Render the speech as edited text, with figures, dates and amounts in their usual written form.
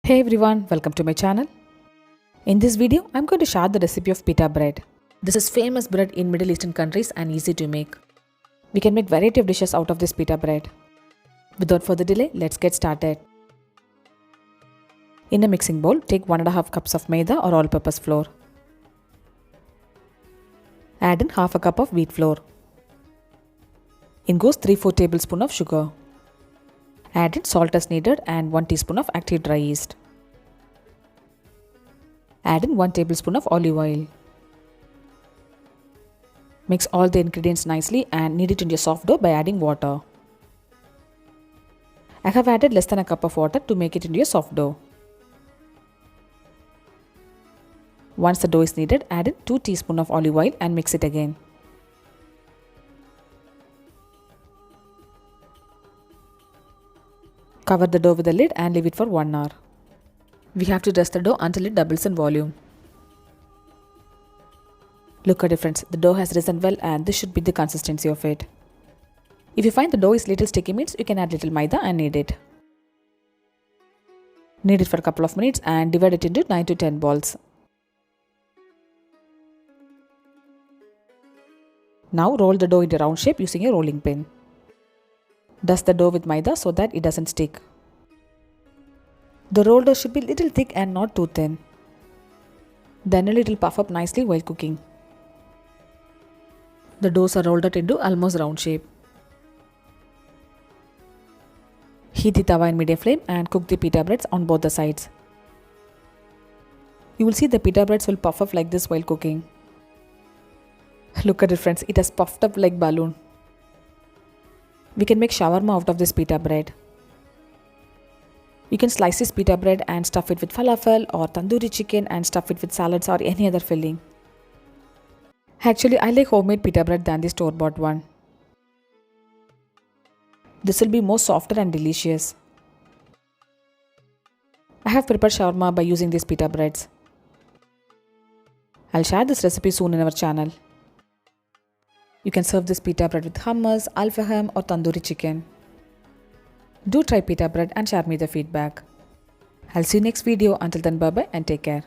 Hey everyone, welcome to my channel. In this video, I'm going to share the recipe of pita bread. This is famous bread in Middle Eastern countries and easy to make. We can make variety of dishes out of this pita bread. Without further delay, let's get started. In a mixing bowl, take 1.5 cups of maida or all-purpose flour. Add in half a cup of wheat flour. In goes 3/4 tablespoon of sugar. Add in salt as needed and 1 teaspoon of active dry yeast. Add in 1 tablespoon of olive oil. Mix all the ingredients nicely and knead it into a soft dough by adding water. I have added less than a cup of water to make it into a soft dough. Once the dough is kneaded, add in 2 teaspoons of olive oil and mix it again. Cover the dough with a lid and leave it for 1 hour. We have to dust the dough until it doubles in volume. Look at the difference, the dough has risen well and this should be the consistency of it. If you find the dough is little sticky means you can add little maida and knead it. Knead it for a couple of minutes and divide it into 9 to 10 balls. Now roll the dough into round shape using a rolling pin. Dust the dough with maida so that it doesn't stick. The rolled dough should be little thick and not too thin. Then it will puff up nicely while cooking. The doughs are rolled out into almost round shape. Heat the tawa in medium flame and cook the pita breads on both the sides. You will see the pita breads will puff up like this while cooking. Look at it friends, it has puffed up like balloon. We can make shawarma out of this pita bread. You can slice this pita bread and stuff it with falafel or tandoori chicken and stuff it with salads or any other filling. Actually, I like homemade pita bread than the store-bought one. This will be more softer and delicious. I have prepared shawarma by using these pita breads. I'll share this recipe soon in our channel. You can serve this pita bread with hummus, alfaham or tandoori chicken. Do try pita bread and share me the feedback. I'll see you next video. Until then, bye bye and take care.